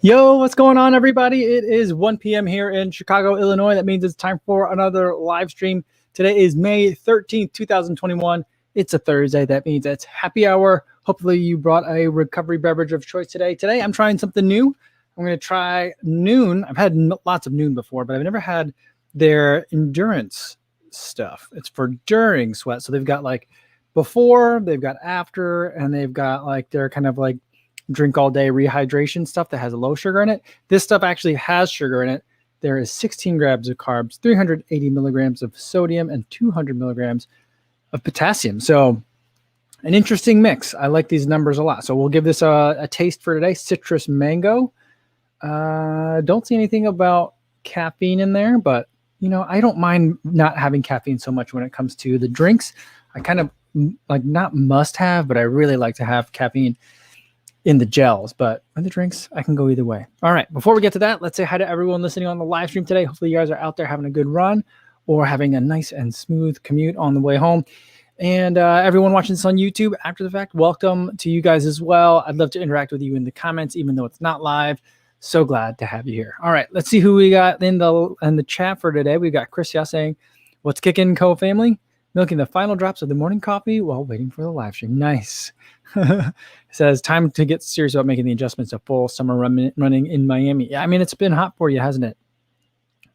Yo, what's going on, everybody? It is 1 p.m. here in Chicago, Illinois. That means it's time for another live stream. Today is May 13th, 2021. It's a Thursday. That means it's happy hour. Hopefully you brought a recovery beverage of choice today. Today, I'm trying something new. I'm going to try Noon. I've had lots of Noon before, but I've never had their endurance stuff. It's for during sweat. So they've got like before, they've got after, and they've got like their kind of like drink all day rehydration stuff that has a low sugar in it. This stuff actually has sugar in it. There is 16 grams of carbs, 380 milligrams of sodium, and 200 milligrams of potassium. So an interesting mix. I like these numbers a lot. So we'll give this a taste for today. Citrus mango. Don't see anything about caffeine in there, but you know, I don't mind not having caffeine so much when it comes to the drinks. I kind of like not must have, but I really like to have caffeine in the gels, but in the drinks, I can go either way. All right, before we get to that, let's say hi to everyone listening on the live stream today. Hopefully you guys are out there having a good run or having a nice and smooth commute on the way home. And everyone watching this on YouTube after the fact, welcome to you guys as well. I'd love to interact with you in the comments, even though it's not live. So glad to have you here. All right, let's see who we got in the chat for today. We've got Chris saying, what's kicking, co-family? Milking the final drops of the morning coffee while waiting for the live stream. Nice. Says time to get serious about making the adjustments to full summer running in Miami. Yeah, I mean it's been hot for you, hasn't it?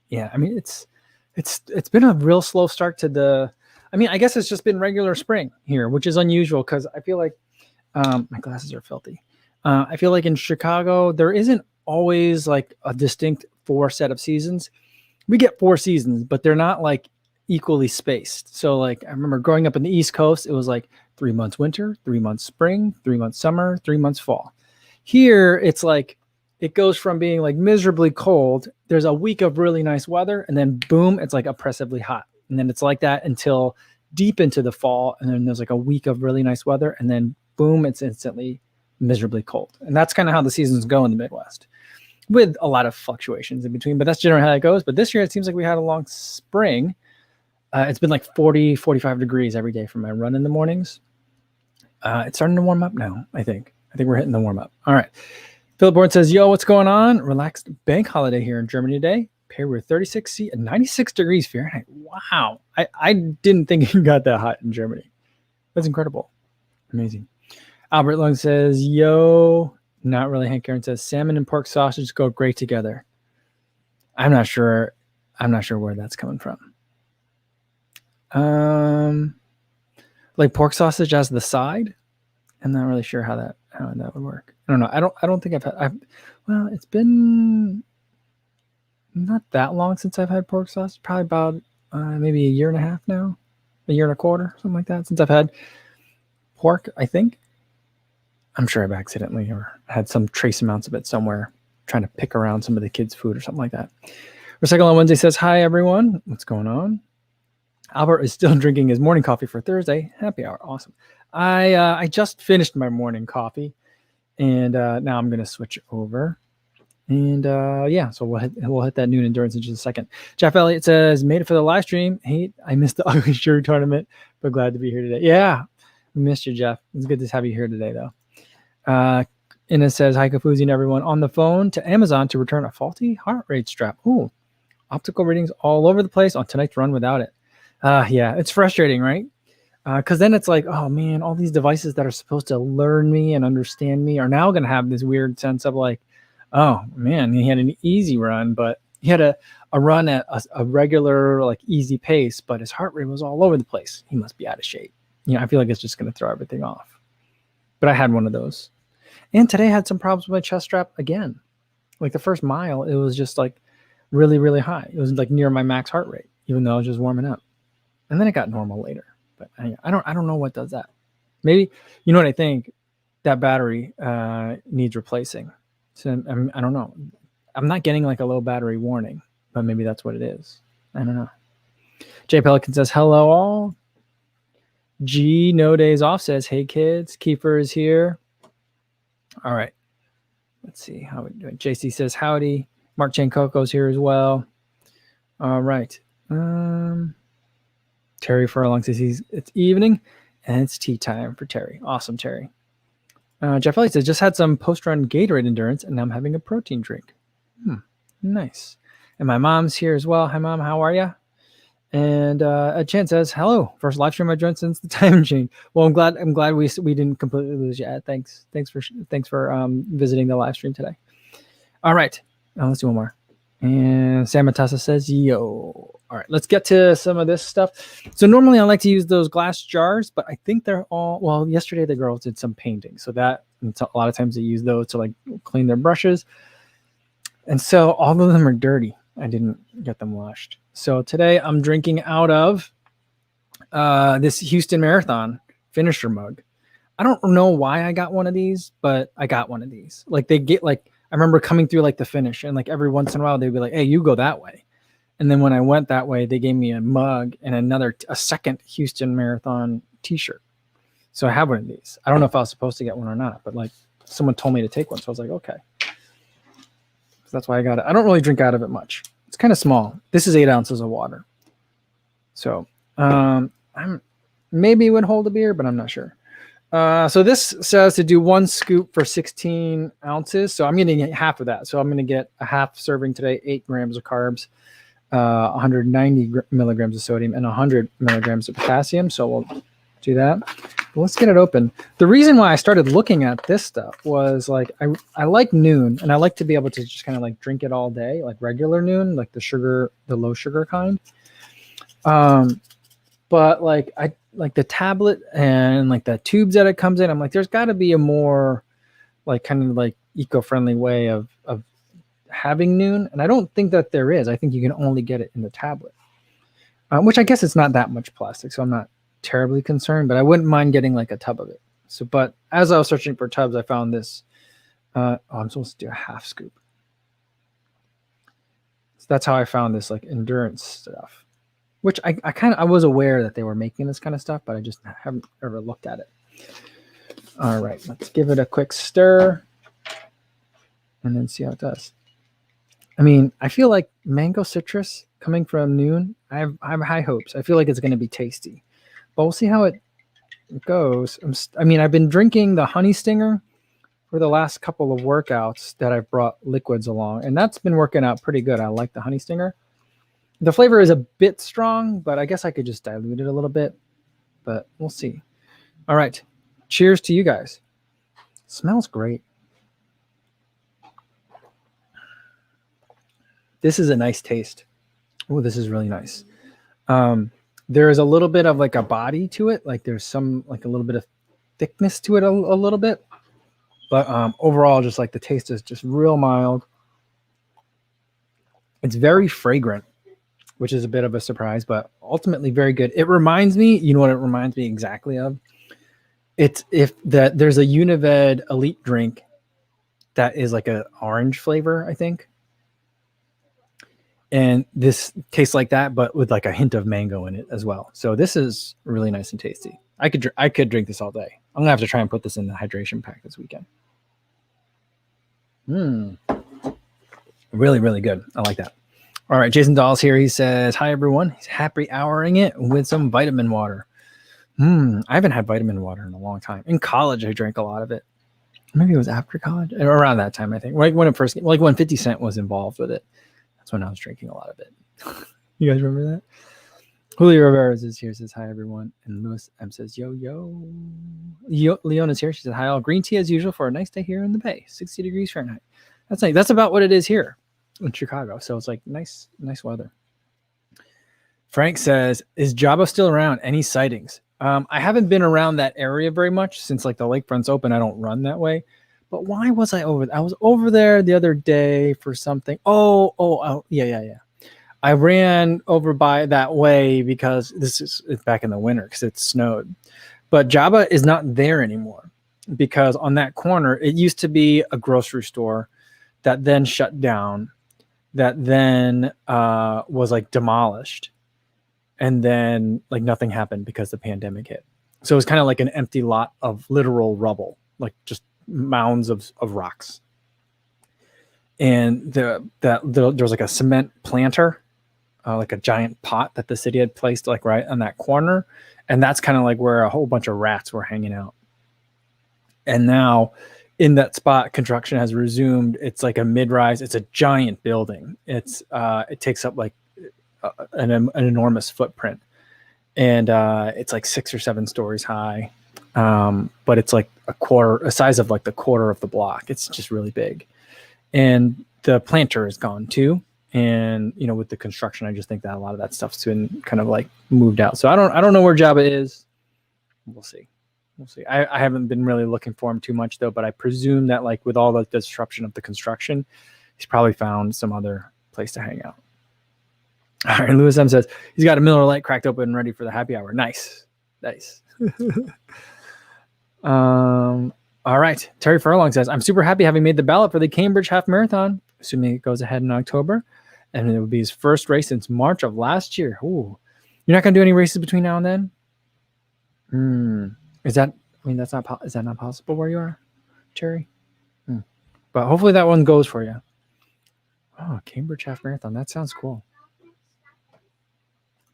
Yeah, I mean it's been a real slow start to the. I mean, I guess it's just been regular spring here, which is unusual because I feel like my glasses are filthy. I feel like in Chicago there isn't always like a distinct 4 set of seasons. We get 4 seasons, but they're not like equally spaced. So like I remember growing up in the East Coast, it was like 3 months winter, 3 months spring, 3 months summer, 3 months fall. Here it's like it goes from being like miserably cold, there's a week of really nice weather, and then boom, it's like oppressively hot. And then it's like that until deep into the fall, and then there's like a week of really nice weather, and then boom, it's instantly miserably cold. And that's kind of how the seasons go in the Midwest, with a lot of fluctuations in between, but that's generally how it goes. But this year it seems like we had a long spring. It's been like 40, 45 degrees every day for my run in the mornings. It's starting to warm up now, I think. I think we're hitting the warm up. All right. Philip Bourne says, yo, what's going on? Relaxed bank holiday here in Germany today. Paired with 36 and 96 degrees Fahrenheit. Wow. I didn't think it got that hot in Germany. That's incredible. Amazing. Albert Lung says, yo, not really. Hank Aaron says, salmon and pork sausage go great together. I'm not sure where that's coming from. Like pork sausage as the side. I'm not really sure how that would work. I don't know. I don't think well, it's been not that long since I've had pork sausage. Probably about maybe a year and a half now, a year and a quarter, something like that, since I've had pork. I think. I'm sure I've accidentally or had some trace amounts of it somewhere, trying to pick around some of the kids' food or something like that. Recycle on Wednesday says, hi everyone. What's going on? Albert is still drinking his morning coffee for Thursday. Happy hour. Awesome. I just finished my morning coffee, and now I'm going to switch over. And yeah, so we'll hit that noon endurance in just a second. Jeff Elliott says, made it for the live stream. Hey, I missed the ugly shirt tournament, but glad to be here today. Yeah, we missed you, Jeff. It's good to have you here today, though. And it says, hi, Kafuzi and everyone. On the phone to Amazon to return a faulty heart rate strap. Ooh, optical readings all over the place on tonight's run without it. Yeah, it's frustrating, right? Because then it's like, oh man, all these devices that are supposed to learn me and understand me are now going to have this weird sense of like, oh man, he had an easy run, but he had a run at a regular, like easy pace, but his heart rate was all over the place. He must be out of shape. You know, I feel like it's just going to throw everything off. But I had one of those. And today I had some problems with my chest strap again. Like the first mile, it was just like really, really high. It was like near my max heart rate, even though I was just warming up. And then it got normal later. But I don't know what does that. Maybe, you know what I think? That battery needs replacing. So I don't know. I'm not getting like a low battery warning, but maybe that's what it is. I don't know. Jay Pelican says, hello all. G No Days Off says, hey kids, Kiefer is here. All right. Let's see how we're doing. JC says, howdy. Mark Chancoco's here as well. All right. Terry Furlong says it's evening and it's tea time for Terry. Awesome, Terry. Jeff Elliott says, just had some post-run Gatorade endurance, and now I'm having a protein drink. Nice. And my mom's here as well. Hi, Mom. How are you? And Chen says, hello. First live stream I joined since the time change. Well, I'm glad we didn't completely lose you. Thanks for visiting the live stream today. All right. Let's do one more. And Sam Matassa says, yo. All right, let's get to some of this stuff. So normally I like to use those glass jars, but I think they're all, well, yesterday the girls did some painting. So a lot of times they use those to like clean their brushes. And so all of them are dirty. I didn't get them washed. So today I'm drinking out of this Houston Marathon finisher mug. I don't know why I got one of these, but I got one of these. Like they get like, I remember coming through like the finish and like every once in a while they'd be like, hey, you go that way. And then when I went that way, they gave me a mug and a second Houston Marathon t-shirt. So I have one of these. I don't know if I was supposed to get one or not, but like someone told me to take one. So I was like, okay. So that's why I got it. I don't really drink out of it much. It's kind of small. This is 8 ounces of water. So I'm maybe it would hold a beer, but I'm not sure. So this says to do 1 scoop for 16 ounces. So I'm going to get half of that. So I'm going to get a half serving today, 8 grams of carbs, 190 milligrams of sodium, and 100 milligrams of potassium. So we'll do that. But let's get it open. The reason why I started looking at this stuff was like, I like Noon, and I like to be able to just kind of like drink it all day, like regular Noon, like the low sugar kind. But like I like the tablet and like the tubes that it comes in. I'm like, there's got to be a more like kind of like eco-friendly way of having Noon, and I don't think that there is. I think you can only get it in the tablet, which I guess it's not that much plastic, so I'm not terribly concerned. But I wouldn't mind getting like a tub of it. So, but as I was searching for tubs, I found this. I'm supposed to do a half scoop. So that's how I found this like endurance stuff. Which I was aware that they were making this kind of stuff, but I just haven't ever looked at it. All right, let's give it a quick stir and then see how it does. I mean, I feel like mango citrus coming from Noon. I have high hopes. I feel like it's going to be tasty, but we'll see how it goes. I've been drinking the honey stinger for the last couple of workouts that I've brought liquids along, and that's been working out pretty good. I like the honey stinger. The flavor is a bit strong, but I guess I could just dilute it a little bit, but we'll see. All right. Cheers to you guys. Smells great. This is a nice taste. Oh, this is really nice. There is a little bit of like a body to it. Like there's some, like a little bit of thickness to it a little bit, but overall, just like the taste is just real mild. It's very fragrant, which is a bit of a surprise, but ultimately very good. It reminds me, you know what it reminds me exactly of? There's a Unived Elite drink that is like an orange flavor, I think. And this tastes like that, but with like a hint of mango in it as well. So this is really nice and tasty. I could drink this all day. I'm gonna have to try and put this in the hydration pack this weekend. Really, really good. I like that. All right, Jason Dahl's here. He says, hi, everyone. He's happy houring it with some vitamin water. I haven't had vitamin water in a long time. In college, I drank a lot of it. Maybe it was after college, around that time, I think. Like when 50 Cent was involved with it. That's when I was drinking a lot of it. You guys remember that? Julio Rivera is here. Says, hi, everyone. And Lewis M says, yo. Leona's here. She says, hi, all. Green tea as usual for a nice day here in the Bay. 60 degrees Fahrenheit. That's nice. That's about what it is here in Chicago. So it's like nice weather. Frank says, is Jabba still around? Any sightings? I haven't been around that area very much since like the lakefront's open. I don't run that way. But why was I over? I was over there the other day for something. Oh, yeah. I ran over by that way because it's back in the winter because it snowed. But Jabba is not there anymore because on that corner, it used to be a grocery store that then shut down, that then was like demolished. And then like nothing happened because the pandemic hit. So it was kind of like an empty lot of literal rubble, like just mounds of rocks. And there was like a cement planter, like a giant pot that the city had placed like right on that corner. And that's kind of like where a whole bunch of rats were hanging out. And now in that spot, construction has resumed. It's like a mid-rise. It's a giant building. It takes up like an enormous footprint. And it's like 6 or 7 stories high. But it's like a size of like the quarter of the block. It's just really big. And the planter is gone too. And, you know, with the construction, I just think that a lot of that stuff's been kind of like moved out. So I don't know where Jabba is. We'll see. I haven't been really looking for him too much though, but I presume that like with all the disruption of the construction, he's probably found some other place to hang out. All right, Lewis M says he's got a Miller Lite cracked open and ready for the happy hour. Nice. All right. Terry Furlong says, I'm super happy having made the ballot for the Cambridge Half Marathon, assuming it goes ahead in October. And it will be his first race since March of last year. Ooh. You're not going to do any races between now and then? Is that not possible where you are, Terry? But hopefully that one goes for you. Oh, Cambridge Half Marathon. That sounds cool.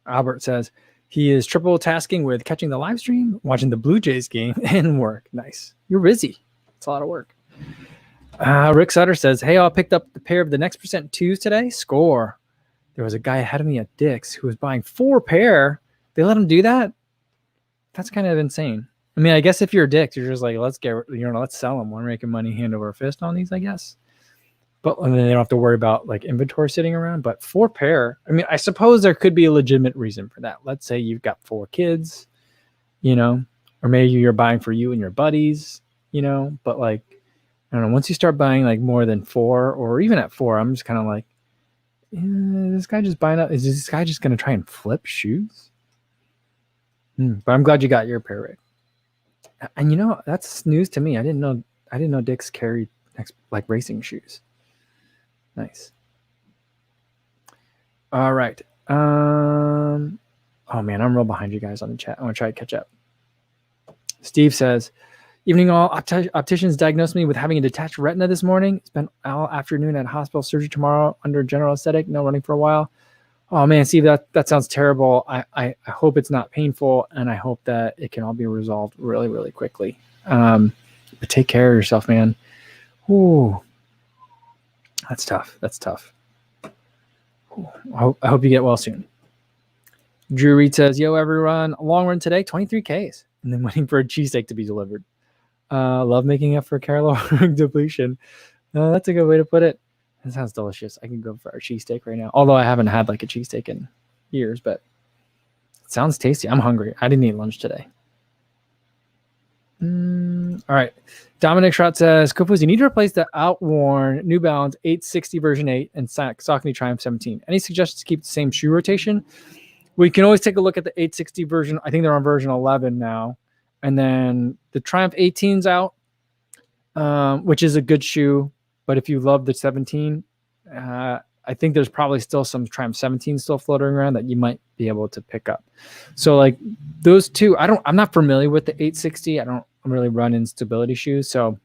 Albert says he is triple tasking with catching the live stream, watching the Blue Jays game, and work. Nice. You're busy. It's a lot of work. Rick Sutter says, hey, I picked up the pair of the Next Percent 2s today. Score. There was a guy ahead of me at Dick's who was buying 4 pair. They let him do that? That's kind of insane. I mean, I guess if you're a Dick's, you're just like, let's sell them. We're making money hand over fist on these, I guess. But then they don't have to worry about like inventory sitting around. But 4 pair, I mean, I suppose there could be a legitimate reason for that. Let's say you've got 4 kids, you know, or maybe you're buying for you and your buddies, you know. But like, I don't know, once you start buying like more than 4 or even at 4, I'm just kind of like, this guy just buying up. Is this guy just going to try and flip shoes? But I'm glad you got your pair, Rick. And you know, that's news to me. I didn't know Dick's carried like racing shoes. Nice. All right. Oh man, I'm real behind you guys on the chat. I want to try to catch up. Steve says, evening all. Opticians diagnosed me with having a detached retina this morning. Spent all afternoon at hospital, surgery tomorrow under general aesthetic. No running for a while. Oh man, Steve, that sounds terrible. I hope it's not painful, and I hope that it can all be resolved really, really quickly. But take care of yourself, man. Ooh, that's tough. Ooh, I hope you get well soon. Drew Reed says, yo, everyone, long run today, 23Ks, and then waiting for a cheesesteak to be delivered. Love making up for caloric depletion. That's a good way to put it. That sounds delicious. I can go for a cheesesteak right now. Although I haven't had like a cheesesteak in years, but it sounds tasty. I'm hungry. I didn't eat lunch today. All right. Dominic Schrott says, Kofus, you need to replace the outworn New Balance 860 version 8 and Saucony Triumph 17. Any suggestions to keep the same shoe rotation? We can always take a look at the 860 version. I think they're on version 11 now. And then the Triumph 18's out, which is a good shoe. But if you love the 17, I think there's probably still some Triumph 17 still floating around that you might be able to pick up. So like those two, I'm not familiar with the 860. I don't really run in stability shoes. So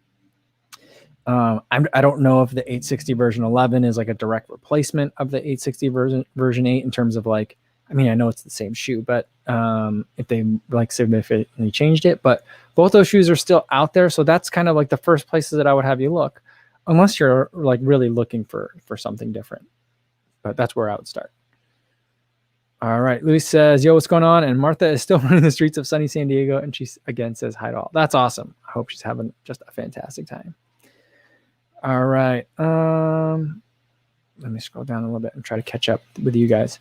I don't know if the 860 version 11 is like a direct replacement of the 860 version 8 in terms of like, I mean, I know it's the same shoe, but if they like significantly changed it, but both those shoes are still out there. So that's kind of like the first places that I would have you look. Unless you're like really looking for something different, but that's where I would start. All right. Luis says, yo, what's going on? And Martha is still running the streets of sunny San Diego. And she again says hi to all. That's awesome. I hope she's having just a fantastic time. All right. Let me scroll down a little bit and try to catch up with you guys.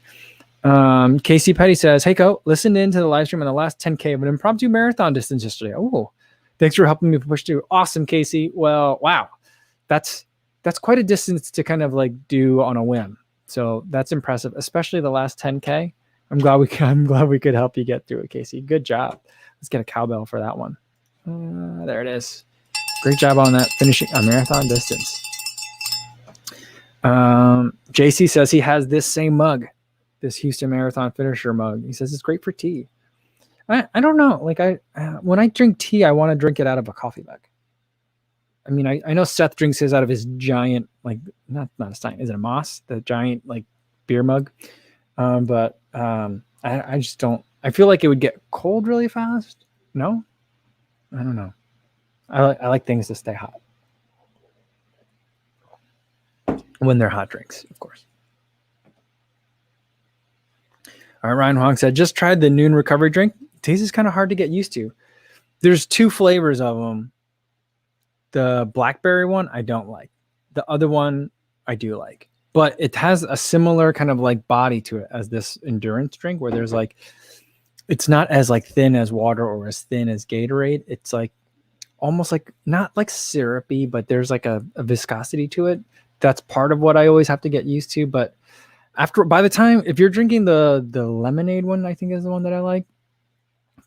Casey Petty says, hey, Co, listened in to the live stream on the last 10K of an impromptu marathon distance yesterday. Oh, thanks for helping me push through. Awesome, Casey. Well, wow. That's quite a distance to kind of like do on a whim. So that's impressive, especially the last 10K. I'm glad we could help you get through it, Casey. Good job. Let's get a cowbell for that one. There it is. Great job on that, finishing a marathon distance. JC says he has this same mug, this Houston Marathon finisher mug. He says it's great for tea. I don't know. Like when I drink tea, I want to drink it out of a coffee mug. I mean, I know Seth drinks his out of his giant, like, not a Stein, is it a Moss? The giant, like, beer mug. But I just don't, I feel like it would get cold really fast. No? I don't know. I like things to stay hot when they're hot drinks, of course. All right, Ryan Huang said, just tried the noon recovery drink. Taste is kind of hard to get used to. There's 2 flavors of them. The blackberry one I don't like. The other one I do like. But it has a similar kind of like body to it as this endurance drink, where there's like, it's not as like thin as water or as thin as Gatorade. It's like almost like not like syrupy, but there's like a viscosity to it. That's part of what I always have to get used to. But by the time, if you're drinking the lemonade one, I think is the one that I like.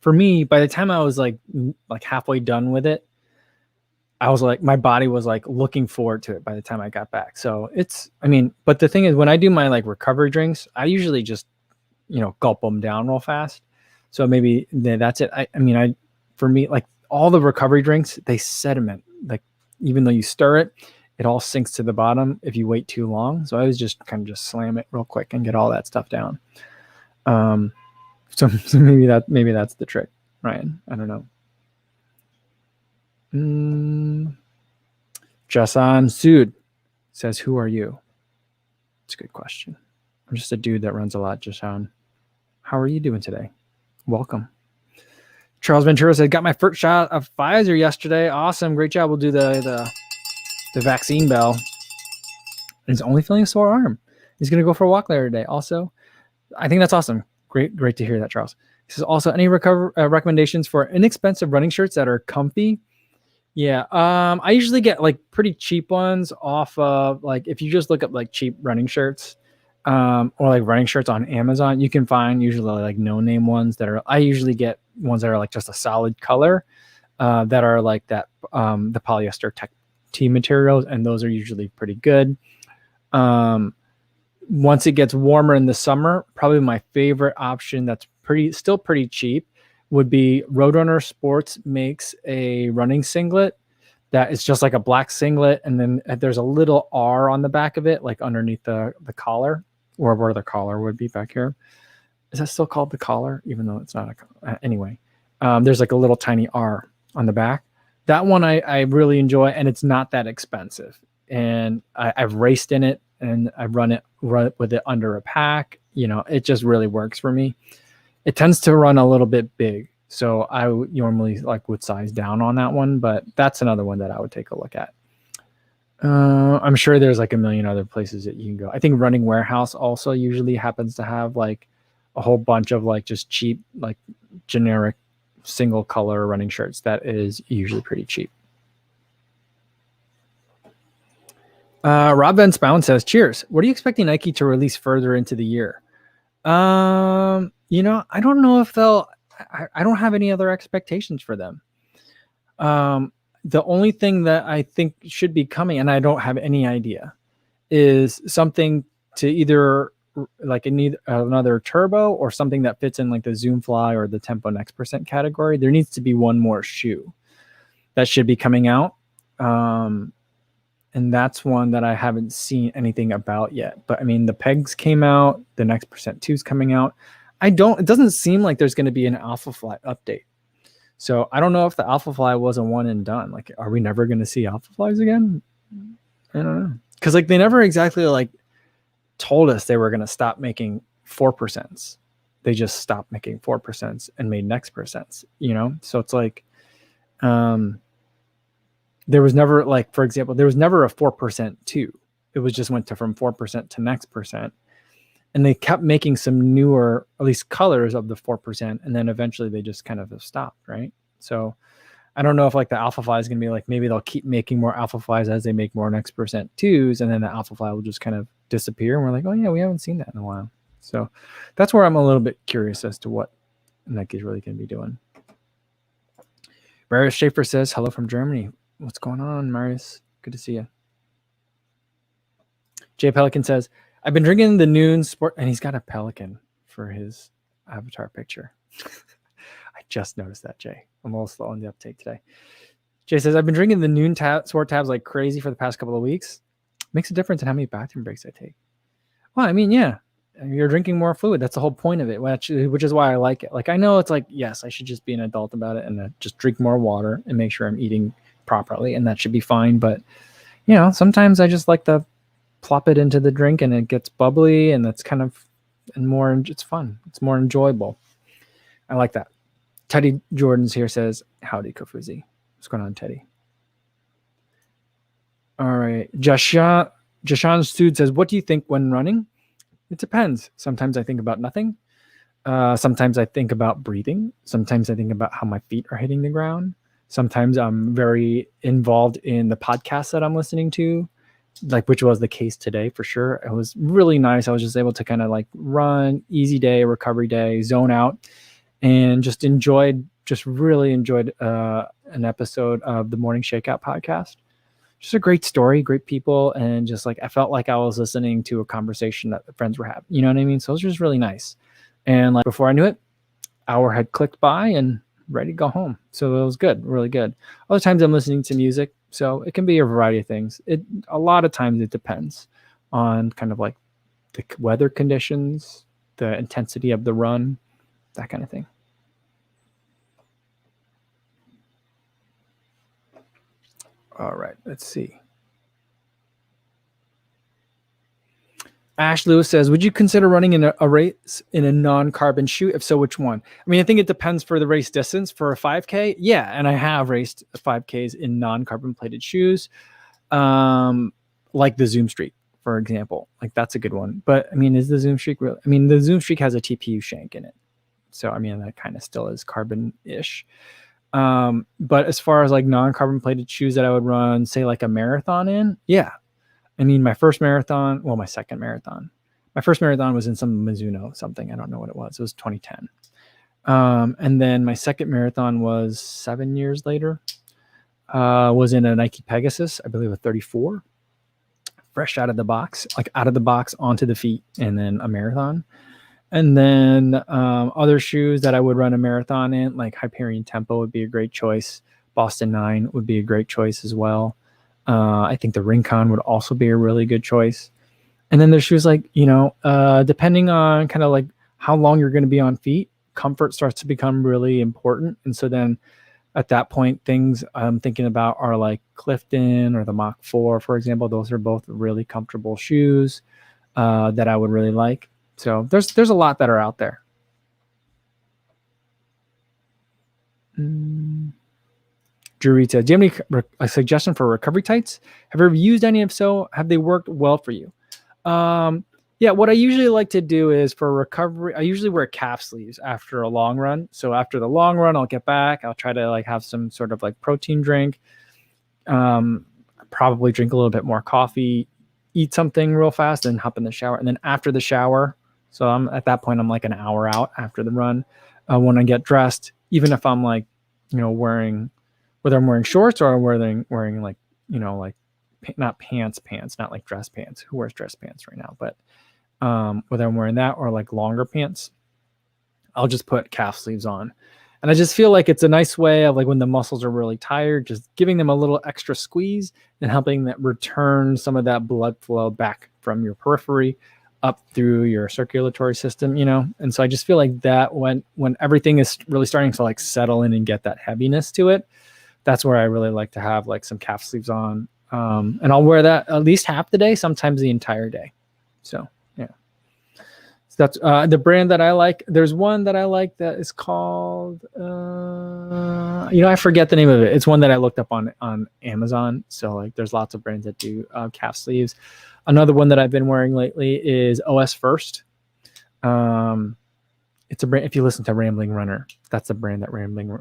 For me, by the time I was like halfway done with it, I was like, my body was like looking forward to it by the time I got back. So but the thing is, when I do my like recovery drinks, I usually just, gulp them down real fast. So maybe that's it. For me, like all the recovery drinks, they sediment. Like even though you stir it, it all sinks to the bottom if you wait too long. So I was just kind of just slam it real quick and get all that stuff down. So maybe that's the trick, Ryan. I don't know. Jasan Sood says, who are you? It's a good question. I'm just a dude that runs a lot, Jasan. How are you doing today? Welcome. Charles Ventura said, got my first shot of Pfizer yesterday. Awesome. Great job. We'll do the vaccine bell. He's only feeling a sore arm. He's going to go for a walk later today. Also, I think that's awesome. Great to hear that, Charles. He says, also, any recommendations for inexpensive running shirts that are comfy? Yeah, I usually get like pretty cheap ones off of, like, if you just look up like cheap running shirts, or like running shirts on Amazon, you can find usually like no-name ones I usually get ones that are like just a solid color, that are like that, the polyester tech tee materials, and those are usually pretty good. Once it gets warmer in the summer, probably my favorite option that's still pretty cheap would be Roadrunner Sports makes a running singlet that is just like a black singlet, and then there's a little R on the back of it, like underneath the collar, or where the collar would be back here. Is that still called the collar, even though it's not a collar? Anyway, there's like a little tiny R on the back. That one I really enjoy, and it's not that expensive. And I've raced in it, and I run it with it under a pack. It just really works for me. It tends to run a little bit big, so I normally would size down on that one, but that's another one that I would take a look at. I'm sure there's like a million other places that you can go. I think Running Warehouse also usually happens to have like a whole bunch of like just cheap, like generic single color running shirts that is usually pretty cheap. Rob Van Spoun says, cheers. What are you expecting Nike to release further into the year? I don't know if I don't have any other expectations for them. The only thing that I think should be coming, and I don't have any idea, is something to either like another turbo or something that fits in like the Zoom Fly or the Tempo Next Percent category. There needs to be one more shoe that should be coming out. And that's one that I haven't seen anything about yet. But I mean, the Pegs came out, the Next Percent 2 is coming out. It doesn't seem like there's going to be an Alpha Fly update. So I don't know if the Alpha Fly was a one and done. Like, are we never going to see Alpha Flies again? I don't know. Because like they never exactly like told us they were going to stop making 4%. They just stopped making 4% and made Next Percents, So it's like, there was never, like, for example, there was never a 4% 2. It was just went from 4% to Next Percent. And they kept making some newer, at least colors of the 4%. And then eventually they just kind of stopped, right? So I don't know if like the Alpha Fly is going to be like, maybe they'll keep making more Alpha Flies as they make more Next Percent 2s. And then the Alpha Fly will just kind of disappear. And we're like, oh yeah, we haven't seen that in a while. So that's where I'm a little bit curious as to what Nike's really going to be doing. Marius Schaefer says, hello from Germany. What's going on, Marius? Good to see you. Jay Pelican says, I've been drinking the noon sport, and he's got a pelican for his avatar picture. I just noticed that, Jay. I'm a little slow on the uptake today. Jay says, I've been drinking the noon sport tabs like crazy for the past couple of weeks. Makes a difference in how many bathroom breaks I take. Well, I mean, yeah, you're drinking more fluid. That's the whole point of it, which is why I like it. Like, I know it's like, yes, I should just be an adult about it and just drink more water and make sure I'm eating properly, and that should be fine. But sometimes I just like to plop it into the drink and it gets bubbly, and it's it's fun. It's more enjoyable. I like that. Teddy Jordan's here says, howdy, Kofuzi. What's going on, Teddy? All right. Jashan Sood says, what do you think when running? It depends. Sometimes I think about nothing. Sometimes I think about breathing. Sometimes I think about how my feet are hitting the ground. Sometimes I'm very involved in the podcast that I'm listening to, which was the case today for sure. It was really nice. I was just able to kind of run, easy day, recovery day, zone out, and just really enjoyed an episode of the Morning Shakeout podcast. Just a great story, great people, and just I felt like I was listening to a conversation that friends were having. You know what I mean? So it was just really nice. And before I knew it, hour had clicked by and ready to go home. So it was good, really good. Other times I'm listening to music, so it can be a variety of things. A lot of times it depends on kind of the weather conditions, the intensity of the run, that kind of thing. All right, let's see. Ash Lewis says, would you consider running in a race in a non-carbon shoe? If so, which one? I mean, I think it depends for the race distance. For a 5K, yeah, and I have raced 5Ks in non-carbon plated shoes, like the Zoom Streak, for example. That's a good one. But I mean, is the Zoom Streak real? I mean, the Zoom Streak has a TPU shank in it. So, I mean, that kind of still is carbon-ish. But as far as non-carbon plated shoes that I would run, say a marathon in, yeah. I mean, my second marathon. My first marathon was in some Mizuno something. I don't know what it was. It was 2010. And then my second marathon was 7 years later. Was in a Nike Pegasus, I believe a 34. Fresh out of the box, onto the feet, and then a marathon. And then other shoes that I would run a marathon in, like Hyperion Tempo would be a great choice. Boston 9 would be a great choice as well. I think the Rincon would also be a really good choice. And then there's shoes depending on kind of how long you're going to be on feet, comfort starts to become really important. And so then at that point, things I'm thinking about are Clifton or the Mach 4, for example. Those are both really comfortable shoes that I would really like. So there's a lot that are out there. Jurita, do you have a suggestion for recovery tights? Have you ever used any? If so, have they worked well for you? Yeah, what I usually like to do is for recovery, I usually wear calf sleeves after a long run. So after the long run, I'll get back. I'll try to have some sort of protein drink. Probably drink a little bit more coffee, eat something real fast, and hop in the shower. And then after the shower, so I'm at that point, I'm an hour out after the run. When I get dressed, even if I'm wearing, whether I'm wearing shorts or wearing not pants, not dress pants. Who wears dress pants right now? But whether I'm wearing that or longer pants, I'll just put calf sleeves on. And I just feel it's a nice way of when the muscles are really tired, just giving them a little extra squeeze and helping that return some of that blood flow back from your periphery up through your circulatory system, And so I just feel that when everything is really starting to settle in and get that heaviness to it, that's where I really like to have some calf sleeves on. And I'll wear that at least half the day, sometimes the entire day. So, yeah. So that's the brand that I like. There's one that I like that is called, I forget the name of it. It's one that I looked up on Amazon. So there's lots of brands that do calf sleeves. Another one that I've been wearing lately is OS First. It's a brand, if you listen to Rambling Runner, that's the brand that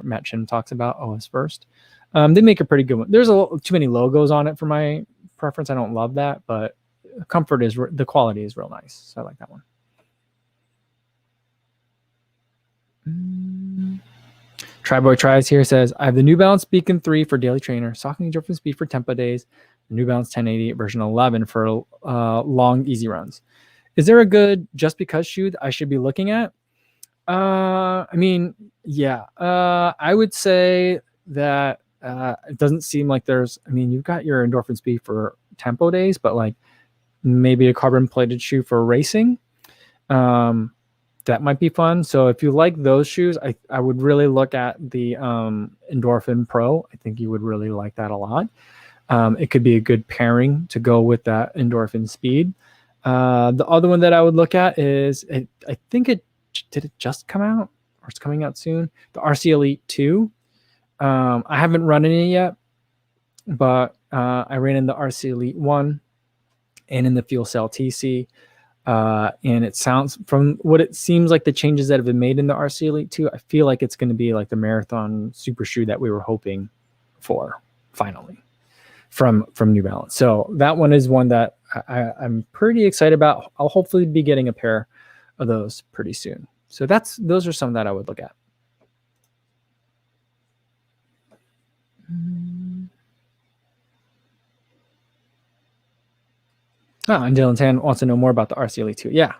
Matt Chin talks about, OS First. They make a pretty good one. There's too many logos on it for my preference. I don't love that, but the quality is real nice. So I like that one. Tryboy Tries here says, I have the New Balance Beacon 3 for daily trainer, Saucony Endorphin Speed for tempo days, the New Balance 1080 version 11 for long, easy runs. Is there a good just because shoe that I should be looking at? I mean, yeah. I would say that it doesn't seem like you've got your Endorphin Speed for tempo days, but maybe a carbon plated shoe for racing. that might be fun. So if you like those shoes, I would really look at the Endorphin Pro. I think you would really like that a lot. It could be a good pairing to go with that Endorphin Speed. The other one that I would look at is, I think did it just come out, or it's coming out soon? The RC Elite 2. I haven't run in it yet, but I ran in the RC Elite 1 and in the Fuel Cell TC. And it sounds, from what it seems like the changes that have been made in the RC Elite 2, I feel like it's going to be like the marathon super shoe that we were hoping for finally from New Balance. So that one is one that I'm pretty excited about. I'll hopefully be getting a pair of those pretty soon. So those are some that I would look at. And Dylan Tan wants to know more about the RC Elite 2. Yeah,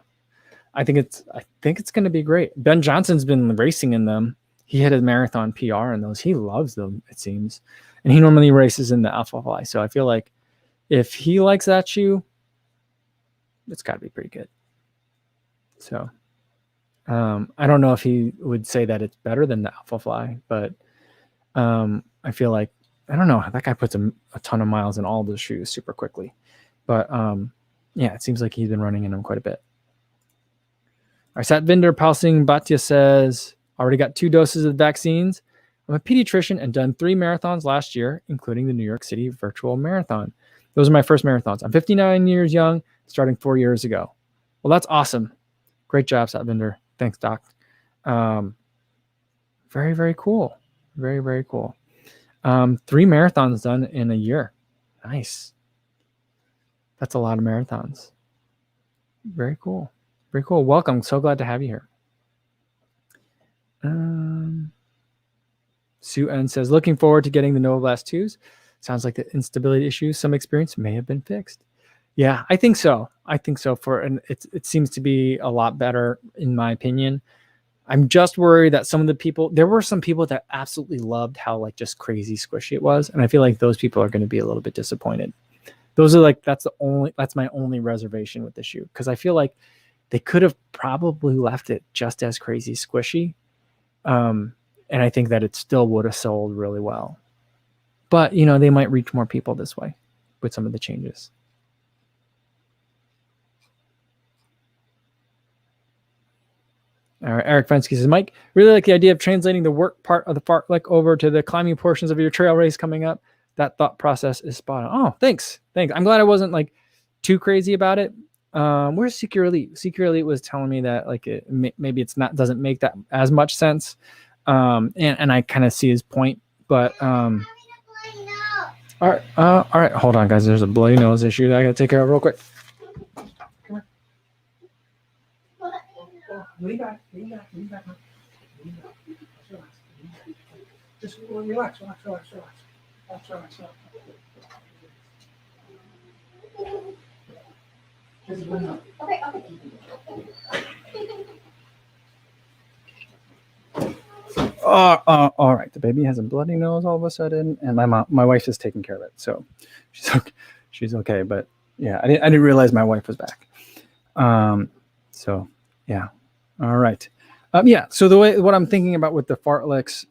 I think it's going to be great. Ben Johnson's been racing in them. He hit a marathon PR in those. He loves them, it seems. And he normally races in the Alpha Fly. So I feel like if he likes that shoe, it's got to be pretty good. So I don't know if he would say that it's better than the Alpha Fly, but I feel like, I don't know, that guy puts a ton of miles in all those shoes super quickly. But yeah, it seems like he's been running in them quite a bit. Our Satvinder Palsing Bhatia says, already got 2 doses of the vaccines. I'm a pediatrician and done 3 marathons last year, including the New York City virtual marathon. Those are my first marathons. I'm 59 years young, starting 4 years ago. Well, that's awesome. Great job, Satvinder. Thanks, Doc. Very, very cool. Very, very cool. 3 marathons done in a year. Nice. That's a lot of marathons. Very cool. Very cool. Welcome. So glad to have you here. Sue N says, looking forward to getting the Nova Blast 2s. Sounds like the instability issues some experience may have been fixed. Yeah, I think so. It seems to be a lot better in my opinion. I'm just worried that there were some people that absolutely loved how like just crazy squishy it was. And I feel like those people are going to be a little bit disappointed. Those are like, that's my only reservation with the shoe. Cause I feel like they could have probably left it just as crazy squishy. And I think that it still would have sold really well, but they might reach more people this way with some of the changes. All right, Eric Fensky says, Mike, really like the idea of translating the work part of the fartlek over to the climbing portions of your trail race coming up. That thought process is spot on. Oh, thanks. I'm glad I wasn't like too crazy about it. Where's Secure Elite? Secure Elite was telling me that like maybe doesn't make that as much sense. And I kind of see his point, but all right, hold on, guys. There's a bloody nose issue that I gotta take care of real quick. Come here. Lean back. Just relax. Okay. All right. The baby has a bloody nose all of a sudden, and my wife is taking care of it, so she's okay. But yeah, I didn't realize my wife was back. So yeah. All right. Yeah. So what I'm thinking about with the fartleks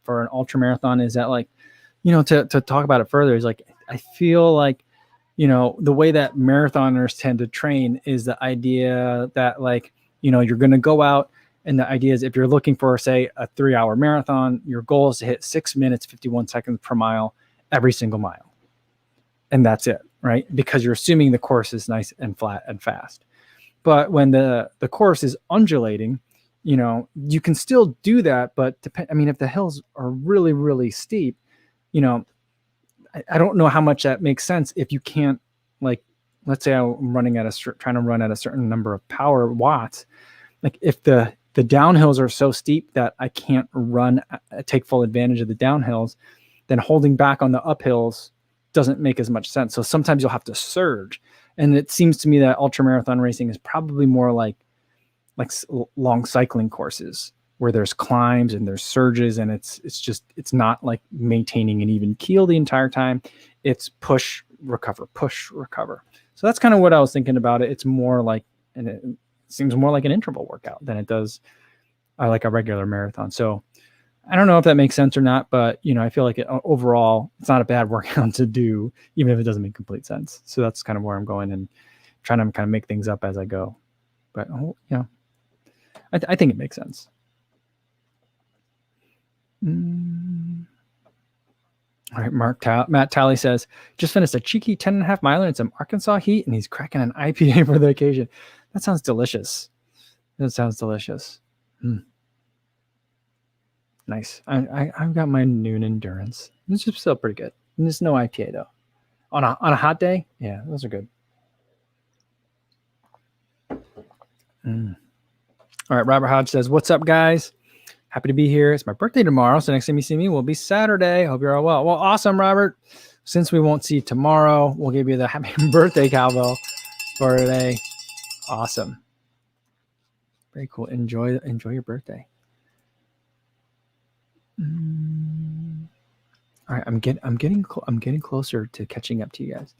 for an ultra marathon is that like, to talk about it further is like, I feel like, the way that marathoners tend to train is the idea that like, you're going to go out, and the idea is if you're looking for, say, a 3-hour marathon, your goal is to hit 6 minutes, 51 seconds per mile every single mile. And that's it, right? Because you're assuming the course is nice and flat and fast. But when the course is undulating, you can still do that. But if the hills are really, really steep, I don't know how much that makes sense if you can't, like, let's say I'm trying to run at a certain number of power watts. Like if the downhills are so steep that I can't take full advantage of the downhills, then holding back on the uphills doesn't make as much sense. So sometimes you'll have to surge. And it seems to me that ultra marathon racing is probably more like long cycling courses where there's climbs and there's surges, and it's not like maintaining an even keel the entire time. It's push, recover. So that's kind of what I was thinking about it. It's more like, and seems more like an interval workout than it does like a regular marathon. So I don't know if that makes sense or not, but I feel like overall, it's not a bad workout to do, even if it doesn't make complete sense. So that's kind of where I'm going and trying to kind of make things up as I go. But I think it makes sense. All right, Matt Talley says, just finished a cheeky 10.5 miler in some Arkansas heat, and he's cracking an IPA for the occasion. That sounds delicious. Nice. I've got my noon endurance. It's just still pretty good. And there's no IPA though. On a hot day, yeah, those are good. All right, Robert Hodge says, what's up, guys? Happy to be here. It's my birthday tomorrow, so next time you see me will be Saturday. Hope you're all well. Well, awesome, Robert. Since we won't see you tomorrow, we'll give you the happy birthday cowbell for today. Awesome. Very cool. Enjoy your birthday. All right, I'm getting closer to catching up to you guys.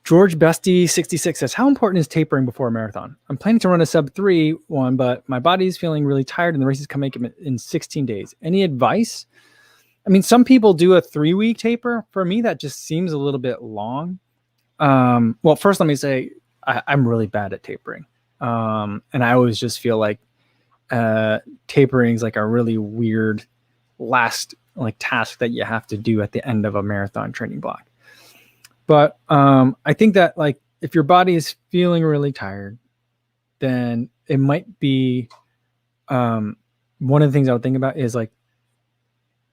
George Bestie 66 says, how important is tapering before a marathon? I'm planning to run a sub 3 one, but my body's feeling really tired and the race is coming in 16 days. Any advice? I mean, some people do a 3-week taper. For me, that just seems a little bit long. Well, first let me say I'm really bad at tapering. And I always just feel like tapering is like a really weird last task that you have to do at the end of a marathon training block. But I think that if your body is feeling really tired, then it might be one of the things I would think about is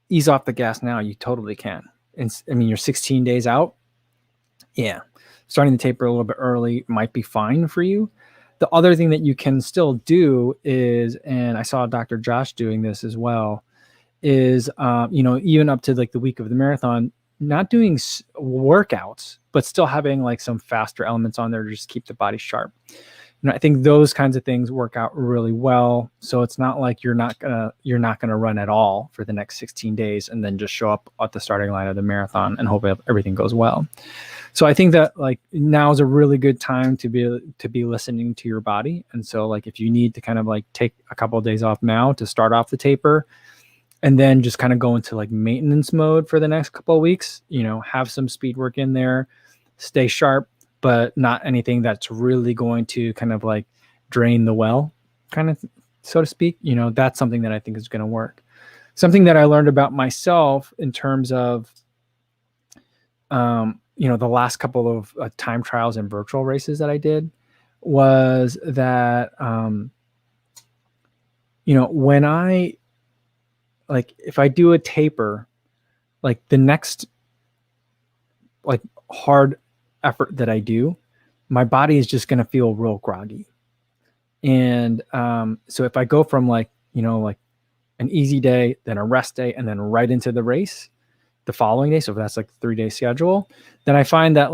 ease off the gas now. You totally can. And I mean, you're 16 days out. Yeah. Starting the taper a little bit early might be fine for you. The other thing that you can still do is, and I saw Dr. Josh doing this as well, is, even up to the week of the marathon, not doing workouts, but still having some faster elements on there to just keep the body sharp. I think those kinds of things work out really well. So it's not like you're not gonna run at all for the next 16 days and then just show up at the starting line of the marathon and hope everything goes well. So I think that now is a really good time to be listening to your body. And so if you need to kind of take a couple of days off now to start off the taper, and then just kind of go into maintenance mode for the next couple of weeks, have some speed work in there, stay sharp, but not anything that's really going to kind of drain the well, kind of, so to speak. That's something that I think is going to work. Something that I learned about myself in terms of, the last couple of time trials and virtual races that I did was that, when I, if I do a taper, the next hard effort that I do, my body is just going to feel real groggy. And so if I go from an easy day, then a rest day, and then right into the race the following day, so if that's 3-day schedule, then I find that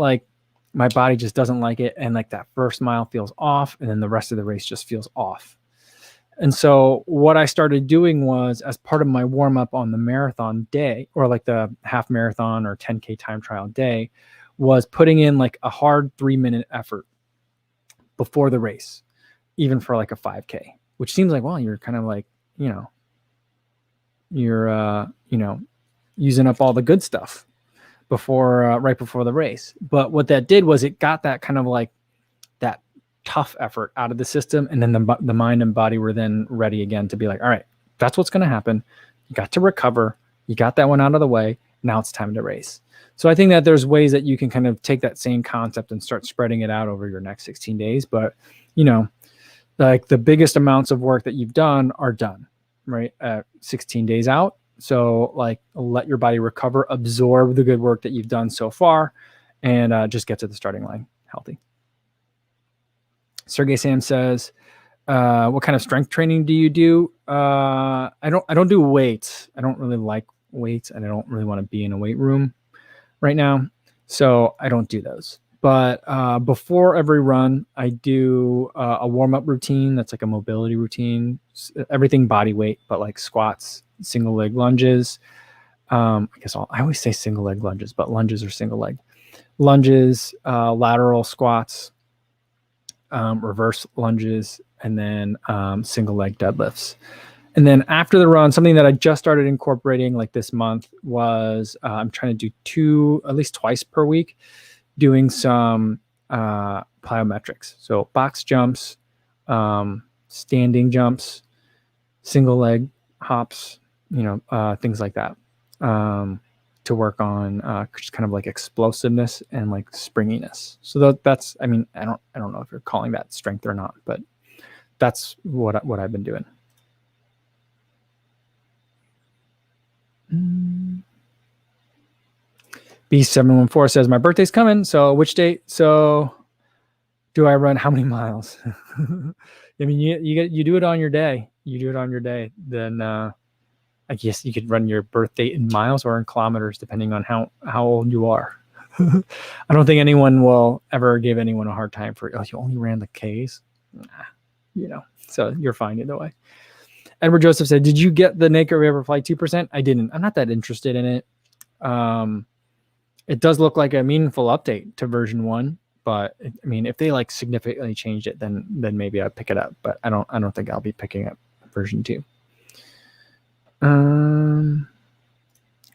my body just doesn't like it, and that first mile feels off, and then the rest of the race just feels off. And so what I started doing was, as part of my warm up on the marathon day, or the half marathon or 10K time trial day, was putting in a hard 3-minute effort before the race, even for a 5K, which seems well, you're kind of you're using up all the good stuff before, right before the race. But what that did was it got that kind of that tough effort out of the system, and then the mind and body were then ready again to be all right, that's what's going to happen. You got to recover. You got that one out of the way. Now it's time to race. So I think that there's ways that you can kind of take that same concept and start spreading it out over your next 16 days. But, the biggest amounts of work that you've done are done, right? 16 days out. So let your body recover, absorb the good work that you've done so far, and just get to the starting line healthy. Sergey Sam says, what kind of strength training do you do? I don't do weights. I don't really like weights, and I don't really want to be in a weight room right now. So I don't do those. But before every run, I do a warm-up routine that's a mobility routine, everything body weight, but squats, single leg lunges. I always say single leg lunges, but lunges are single leg. lunges, lateral squats, reverse lunges, and then single leg deadlifts. And then after the run, something that I just started incorporating like this month was I'm trying to do at least twice per week, doing some plyometrics. So box jumps, standing jumps, single leg hops, things like that, to work on just kind of like explosiveness and like springiness. So that's, I mean, I don't know if you're calling that strength or not, but that's what I've been doing. B714 says, my birthday's coming. So which date? So do I run how many miles? I mean, you do it on your day. You do it on your day. Then I guess you could run your birthday in miles or in kilometers, depending on how old you are. I don't think anyone will ever give anyone a hard time for, you only ran the Ks. Nah, so you're fine either way. Edward Joseph said, did you get the Naked River Fly 2%? I didn't. I'm not that interested in it. It does look like a meaningful update to version 1, but I mean, if they like significantly changed it, then maybe I'd pick it up, but I don't think I'll be picking up version 2.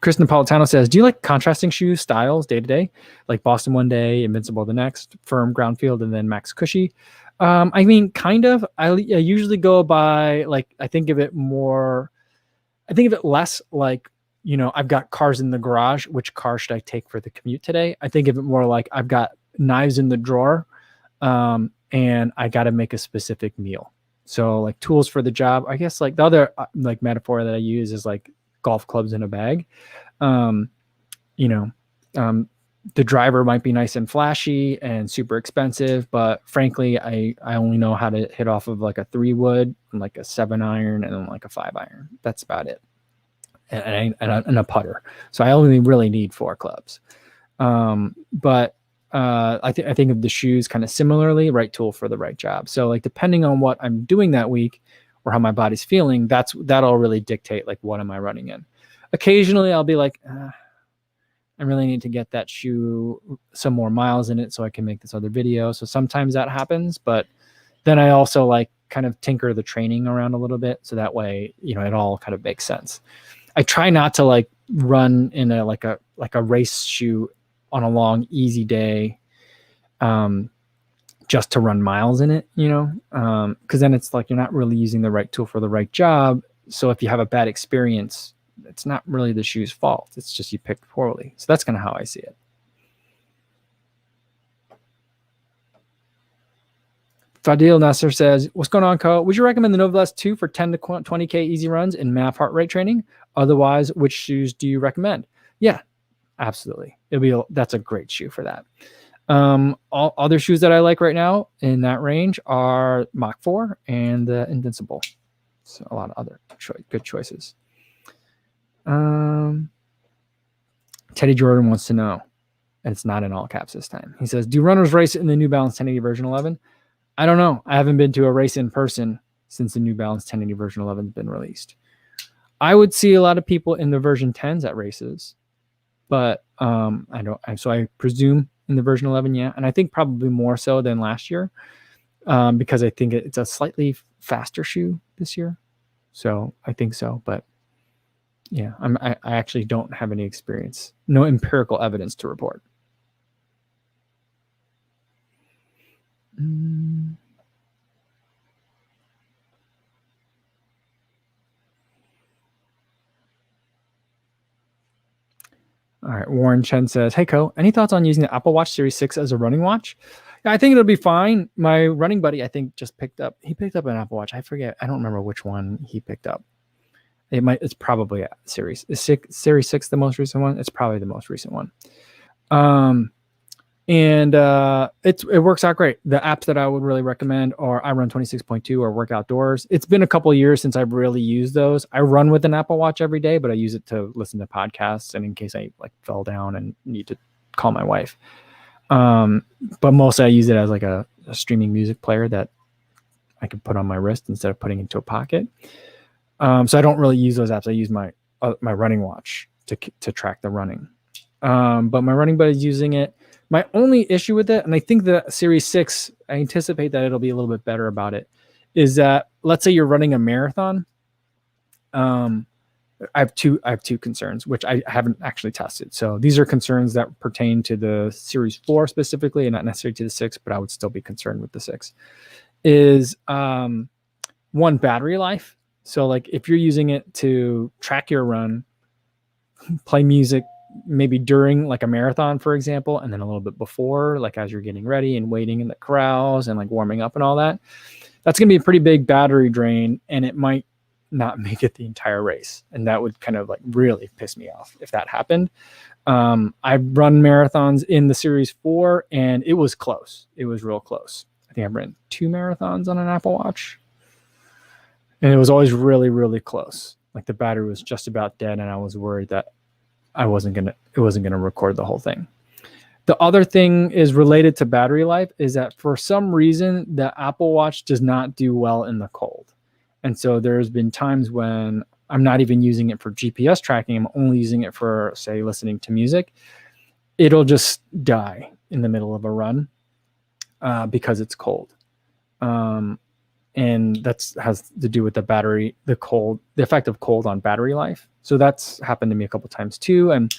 Chris Napolitano says, do you like contrasting shoe styles day to day? Like Boston one day, Invincible the next, firm ground field, and then max cushy? I mean, kind of. I usually go by, like, I think of it less like, I've got cars in the garage. Which car should I take for the commute today? I think of it more like I've got knives in the drawer, and I got to make a specific meal. So like tools for the job, I guess like the other like metaphor that I use is like golf clubs in a bag. The driver might be nice and flashy and super expensive, but frankly, I only know how to hit off of like a 3-wood and like a 7-iron and then like a 5-iron. That's about it. And a putter. So I only really need 4 clubs. But I think of the shoes kind of similarly, right tool for the right job. So like depending on what I'm doing that week or how my body's feeling, that'll really dictate like what am I running in. Occasionally I'll be like, I really need to get that shoe some more miles in it so I can make this other video. So sometimes that happens, but then I also like kind of tinker the training around a little bit. So that way, it all kind of makes sense. I try not to like run in a race shoe on a long, easy day, just to run miles in it, because then it's like you're not really using the right tool for the right job. So if you have a bad experience, it's not really the shoe's fault. It's just you picked poorly. So that's kind of how I see it. Fadil Nasser says, what's going on, Co? Would you recommend the Novablast 2 for 10 to 20K easy runs in MAF heart rate training? Otherwise, which shoes do you recommend? Yeah, absolutely. That's a great shoe for that. All other shoes that I like right now in that range are Mach 4 and the Invincible. So a lot of other good choices. Teddy Jordan wants to know, and it's not in all caps this time. He says, do runners race in the New Balance 1080 version 11? I don't know. I haven't been to a race in person since the New Balance 1080 version 11 has been released. I would see a lot of people in the version 10s at races, but so I presume in the version 11, yeah. And I think probably more so than last year, because I think it's a slightly faster shoe this year. So I think so, but yeah, I actually don't have any experience, no empirical evidence to report. All right, Warren Chen says, hey, Co, any thoughts on using the Apple Watch Series 6 as a running watch? Yeah, I think it'll be fine. My running buddy, I think, picked up an Apple Watch. I forget. I don't remember which one he picked up. It's probably a Series 6, the most recent one. It's probably the most recent one. And it works out great. The apps that I would really recommend are I Run 26.2 or Work Outdoors. It's been a couple of years since I've really used those. I run with an Apple Watch every day, but I use it to listen to podcasts and in case I like fell down and need to call my wife. But mostly I use it as like a streaming music player that I can put on my wrist instead of putting into a pocket. So I don't really use those apps. I use my running watch to track the running. But my running buddy's using it. My only issue with it, and I think the Series 6, I anticipate that it'll be a little bit better about it, is that let's say you're running a marathon. I have two concerns, which I haven't actually tested. So these are concerns that pertain to the Series 4 specifically, and not necessarily to the 6, but I would still be concerned with the 6. Is one, battery life. So like if you're using it to track your run, play music, maybe during like a marathon, for example, and then a little bit before, like as you're getting ready and waiting in the corrals and like warming up and all that, that's going to be a pretty big battery drain, and it might not make it the entire race. And that would kind of like really piss me off if that happened. I've run marathons in the Series 4 and it was close. It was real close. I think I've run 2 marathons on an Apple Watch, and it was always really, really close. Like the battery was just about dead, and I was worried that it wasn't gonna record the whole thing. The other thing is related to battery life is that for some reason the Apple Watch does not do well in the cold. And so there's been times when I'm not even using it for GPS tracking. I'm only using it for, say, listening to music. It'll just die in the middle of a run because it's cold. And that's has to do with the battery, the effect of cold on battery life. So that's happened to me a couple times too. And,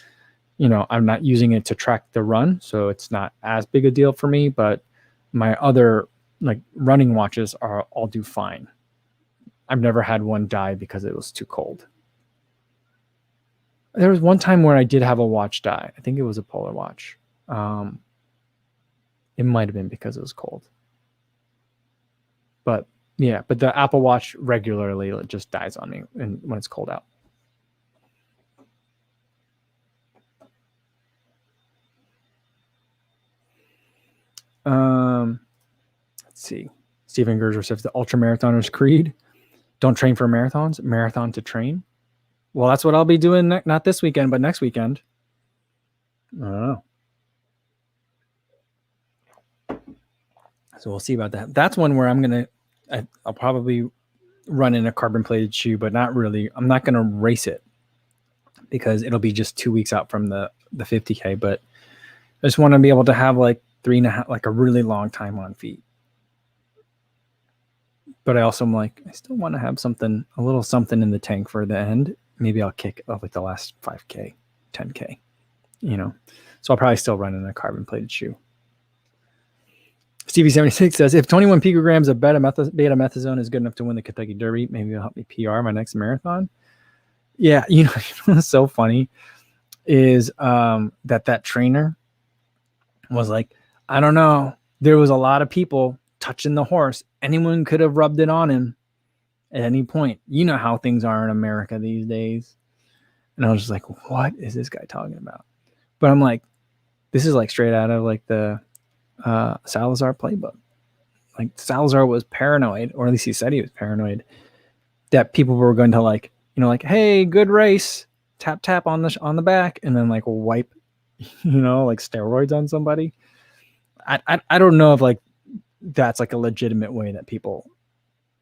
I'm not using it to track the run, so it's not as big a deal for me, but my other like running watches all do fine. I've never had one die because it was too cold. There was one time where I did have a watch die. I think it was a Polar watch. It might have been because it was cold. But yeah, but the Apple Watch regularly it just dies on me when it's cold out. Let's see. Stephen Gerger says the ultra marathoners creed: don't train for marathons, marathon to train. Well, that's what I'll be doing not this weekend, but next weekend. I don't know. So we'll see about that. That's one where I'll probably run in a carbon plated shoe, but not really. I'm not going to race it because it'll be just 2 weeks out from the 50K. But I just want to be able to have like 3.5, like a really long time on feet. But I also am like, I still want to have a little something in the tank for the end. Maybe I'll kick off like the last 5K, 10K, So I'll probably still run in a carbon plated shoe. Stevie76 says, if 21 picograms of beta-methazone is good enough to win the Kentucky Derby, maybe it'll help me PR my next marathon. Yeah, what's so funny is that trainer was like, I don't know. There was a lot of people touching the horse. Anyone could have rubbed it on him at any point. You know how things are in America these days. And I was just like, what is this guy talking about? But I'm like, this is like straight out of like the Salazar playbook. Like Salazar was paranoid, or at least he said he was paranoid, that people were going to like, hey, good race, tap tap on the back, and then like wipe, like steroids on somebody. I don't know if like that's like a legitimate way that people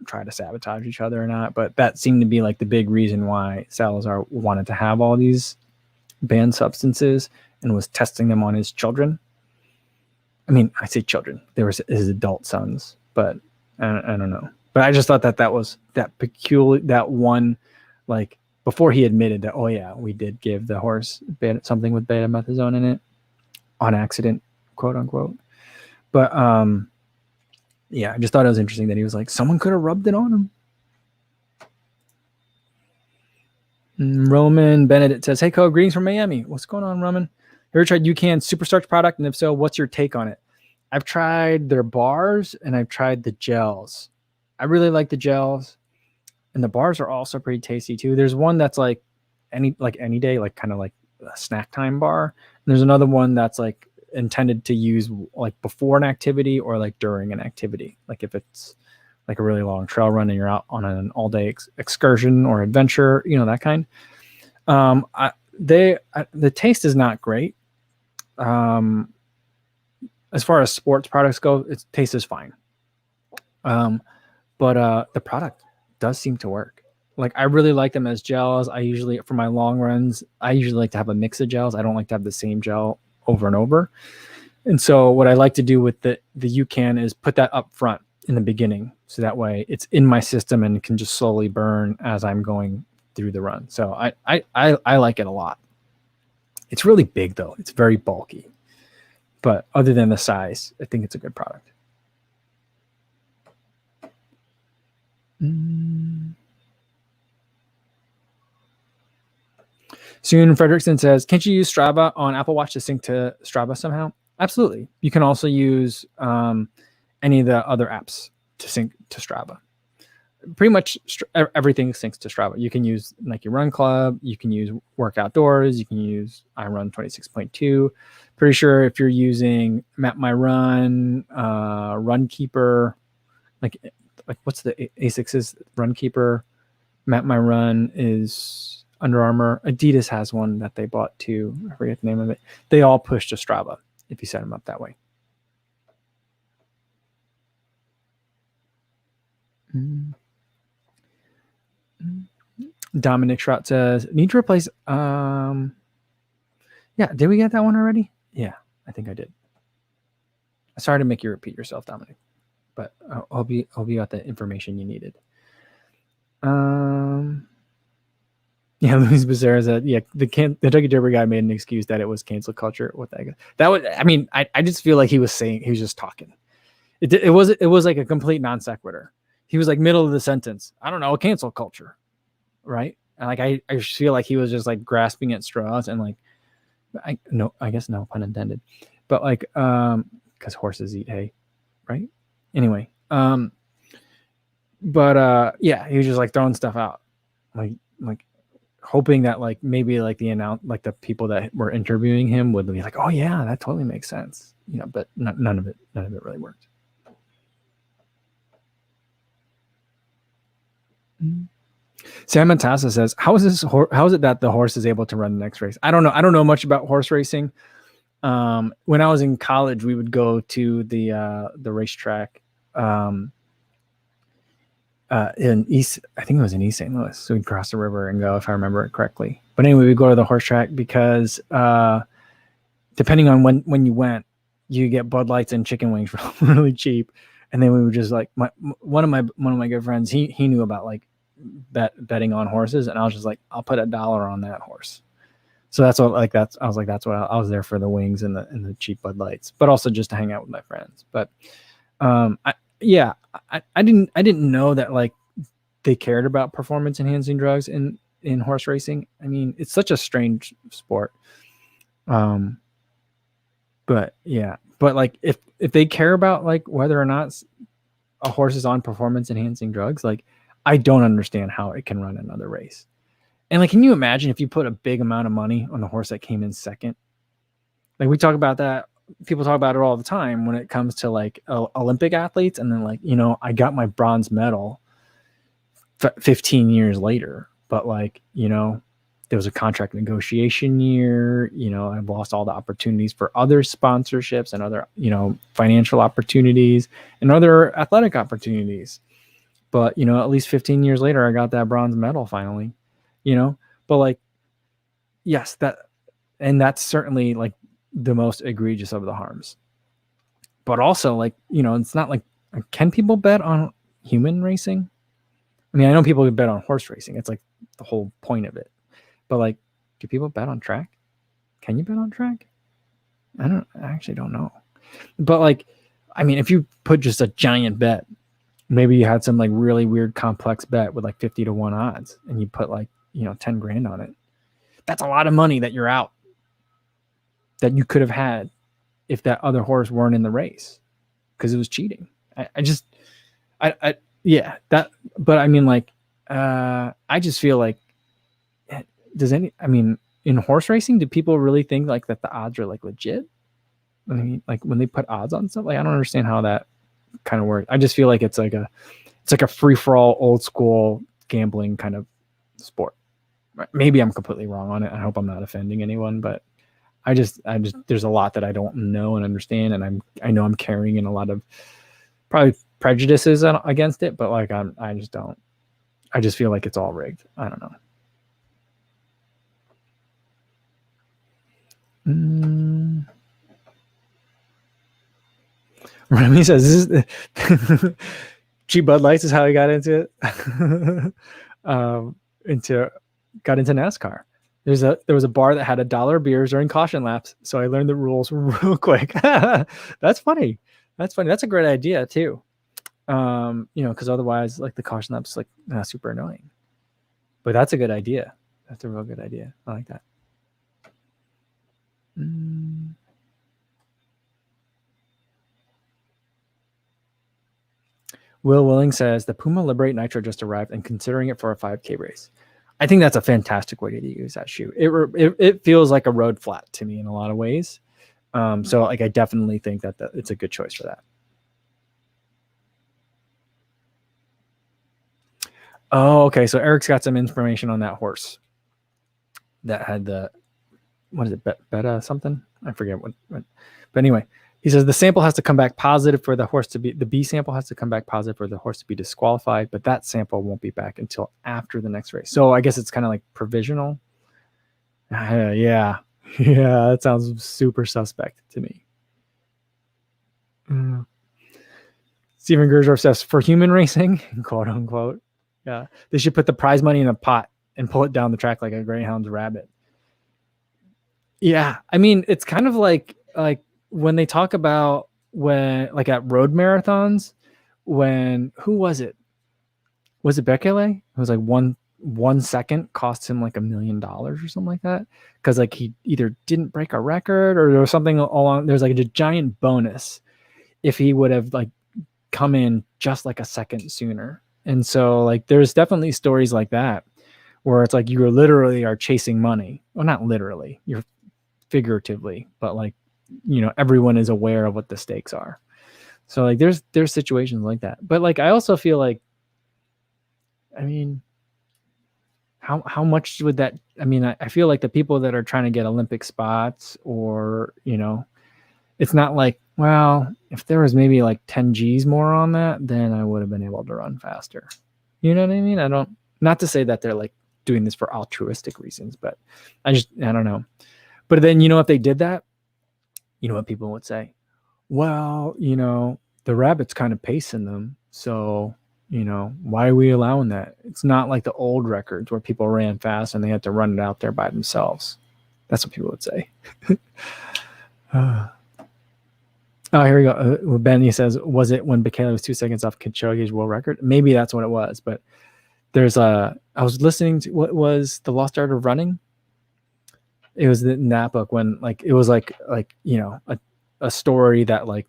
try to sabotage each other or not, but that seemed to be like the big reason why Salazar wanted to have all these banned substances and was testing them on his children. I mean, I say children. There was his adult sons, but I don't know. But I just thought that was that peculiar, that one, like before he admitted that, oh yeah, we did give the horse something with beta-methazone in it on accident, quote unquote. But yeah, I just thought it was interesting that he was like, someone could have rubbed it on him. Roman Benedict says, hey, Co, greetings from Miami. What's going on, Roman? Ever tried UCAN's Superstarch product? And if so, what's your take on it? I've tried their bars and I've tried the gels. I really like the gels, and the bars are also pretty tasty too. There's one that's like any day, like kind of like a snack time bar. And there's another one that's like intended to use like before an activity or like during an activity. Like if it's like a really long trail run and you're out on an all day excursion or adventure, that kind. The taste is not great. As far as sports products go, its taste is fine. But the product does seem to work. Like I really like them as gels. I usually, for my long runs, like to have a mix of gels. I don't like to have the same gel over and over. And so what I like to do with the UCAN is put that up front in the beginning, so that way it's in my system and can just slowly burn as I'm going through the run. So I like it a lot. It's really big though. It's very bulky. But other than the size, I think it's a good product. Soon Fredrickson says, can't you use Strava on Apple Watch to sync to Strava somehow? Absolutely. You can also use any of the other apps to sync to Strava. Pretty much everything syncs to Strava. You can use Nike Run Club. You can use Work Outdoors. You can use iRun 26.2. Pretty sure if you're using Map My Run, Runkeeper, like what's the ASICS Runkeeper, Map My Run is Under Armour. Adidas has one that they bought too. I forget the name of it. They all push to Strava if you set them up that way. Dominic Schrott says, need to replace, yeah, did we get that one already? Yeah, I think I did. Sorry to make you repeat yourself, Dominic, but I hope you got the information you needed. Yeah, Luis Becerra said, yeah, the Kentucky Derby guy made an excuse that it was cancel culture. What that was, I mean, I just feel like he was just talking. It was like a complete non sequitur. He was like middle of the sentence. I don't know, cancel culture, right? And like I feel like he was just like grasping at straws and like, I guess no pun intended, but like because horses eat hay, right? Anyway, but yeah, he was just like throwing stuff out, like hoping that like maybe like the people that were interviewing him would be like, oh yeah, that totally makes sense, you know. But none of it really worked. Sam Matassa says, how is it that the horse is able to run the next race? I don't know much about horse racing. When I was in college, we would go to the racetrack in East, I think it was in East St. Louis. So we'd cross the river and go, if I remember it correctly. But anyway, we'd go to the horse track because depending on when you went, you get Bud Lights and chicken wings really cheap. And then we would just like one of my good friends, he knew about like betting on horses, and I was just like, I'll put $1 on that horse. So that's what I was there for the wings and the cheap Bud Lights, but also just to hang out with my friends. But I didn't know that like they cared about performance enhancing drugs in horse racing. I mean, it's such a strange sport. But yeah, but like if they care about like whether or not a horse is on performance enhancing drugs, like I don't understand how it can run another race. And like, can you imagine if you put a big amount of money on the horse that came in second? Like we talk about that. People talk about it all the time when it comes to like Olympic athletes. And then like, you know, I got my bronze medal 15 years later, but like, you know, there was a contract negotiation year, you know, I've lost all the opportunities for other sponsorships and other, you know, financial opportunities and other athletic opportunities. But, you know, at least 15 years later, I got that bronze medal finally, you know, but like, yes, that's certainly like the most egregious of the harms. But also like, you know, it's not like, can people bet on human racing? I mean, I know people bet on horse racing. It's like the whole point of it. But like, do people bet on track? Can you bet on track? I actually don't know. But like, I mean, if you put just a giant bet, maybe you had some like really weird complex bet with like 50 to 1 odds and you put like, you know, 10 grand on it. That's a lot of money that you're out that you could have had if that other horse weren't in the race because it was cheating. Yeah, that, but I mean, like, I just feel like, in horse racing, do people really think like that the odds are like legit? I mean, like when they put odds on stuff, like I don't understand how that kind of works. I just feel like it's like a free for all, old school gambling kind of sport. Maybe I'm completely wrong on it. I hope I'm not offending anyone, but I just there's a lot that I don't know and understand, and I know I'm carrying in a lot of probably prejudices against it, but like I just don't. I just feel like it's all rigged. I don't know. Remy says, "This is cheap Bud Lights is how he got into it." into got into NASCAR. There was a bar that had $1 beers during caution laps, so I learned the rules real quick. That's funny. That's funny. That's a great idea too. Because otherwise, like the caution laps, like super annoying. But that's a good idea. That's a real good idea. I like that. Will Willing says the Puma Liberate Nitro just arrived and considering it for a 5K race. I think that's a fantastic way to use that shoe. It feels like a road flat to me in a lot of ways. So like I definitely think that it's a good choice for that. Oh, okay. So Eric's got some information on that horse that had the, what is it, beta something? I forget what. But anyway, he says the sample has to come back positive for the horse to be, the B sample has to come back positive for the horse to be disqualified, but that sample won't be back until after the next race. So I guess it's kind of like provisional. Yeah, that sounds super suspect to me. Steven Gersdorf says for human racing, quote unquote. Yeah, they should put the prize money in a pot and pull it down the track like a greyhound's rabbit. Yeah, I mean, it's kind of like when they talk about when like at road marathons, when who was it? Was it Bekele? It was like 1 second cost him like $1 million or something like that, because like he either didn't break a record or there was something along. There's like a giant bonus if he would have like come in just like a second sooner. And so like there's definitely stories like that where it's like you literally are chasing money. Well, not literally, you're figuratively, but like, everyone is aware of what the stakes are. So like there's situations like that. But like I also feel like, I mean, how much would that, I mean, I feel like the people that are trying to get Olympic spots or, it's not like, well, if there was maybe like 10 G's more on that, then I would have been able to run faster. You know what I mean? Not to say that they're like doing this for altruistic reasons, but I don't know. But then, if they did that, you know what people would say? Well, the rabbit's kind of pacing them. So, why are we allowing that? It's not like the old records where people ran fast and they had to run it out there by themselves. That's what people would say. Oh, here we go. Benny says, was it when Bekele was 2 seconds off Kipchoge's world record? Maybe that's what it was. But I was listening to what was The Lost Art of Running. It was in that book when like it was like a story that like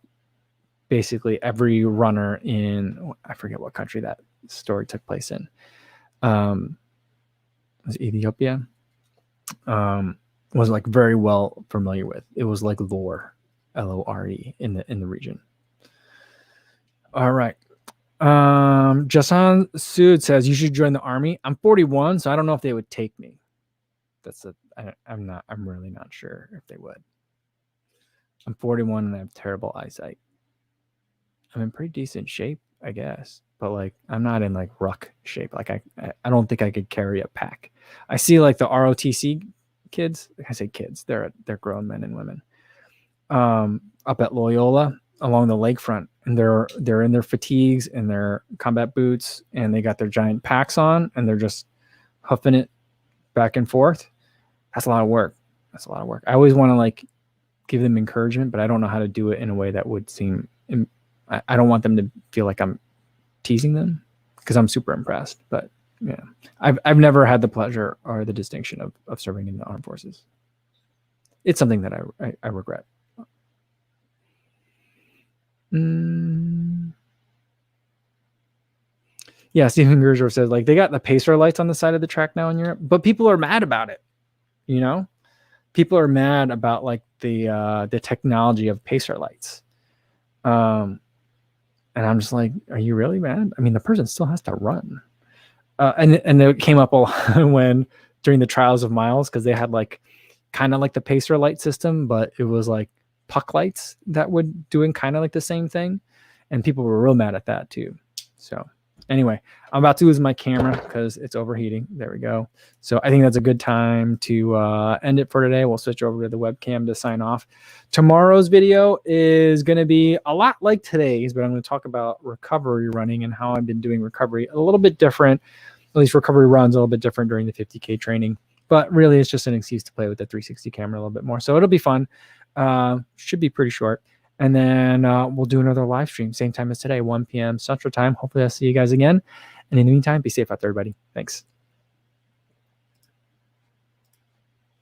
basically every runner in, I forget what country that story took place in. Was it Ethiopia? Was like very well familiar with. It was like lore. LORE in the region. All right. Jason Sood says you should join the army. I'm 41, so I don't know if they would take me. I'm really not sure if they would. I'm 41 and I have terrible eyesight. I'm in pretty decent shape, I guess, but like I'm not in like ruck shape. Like I don't think I could carry a pack. I see like the ROTC kids. I say kids. They're grown men and women. Up at Loyola along the lakefront, and they're in their fatigues and their combat boots, and they got their giant packs on, and they're just huffing it back and forth. That's a lot of work. I always want to like give them encouragement, but I don't know how to do it in a way that would seem. I don't want them to feel like I'm teasing them because I'm super impressed. But yeah, I've never had the pleasure or the distinction of serving in the armed forces. It's something that I regret. Yeah, Stephen Gersdorf says like they got the pacer lights on the side of the track now in Europe, but people are mad about it. People are mad about like the technology of pacer lights. And I'm just like, are you really mad? I mean, the person still has to run. And it came up a lot when during the trials of miles, because they had like kind of like the pacer light system, but it was like puck lights that would doing kind of like the same thing, and people were real mad at that too. So Anyway, I'm about to lose my camera because it's overheating. There we go. So I think that's a good time to end it for today. We'll switch over to the webcam to sign off. Tomorrow's video is going to be a lot like today's, but I'm going to talk about recovery running and how I've been doing recovery a little bit different. At least recovery runs a little bit different during the 50K training. But really, it's just an excuse to play with the 360 camera a little bit more. So it'll be fun. Should be pretty short. And then we'll do another live stream, same time as today, 1 p.m. Central Time. Hopefully I'll see you guys again. And in the meantime, be safe out there, everybody. Thanks.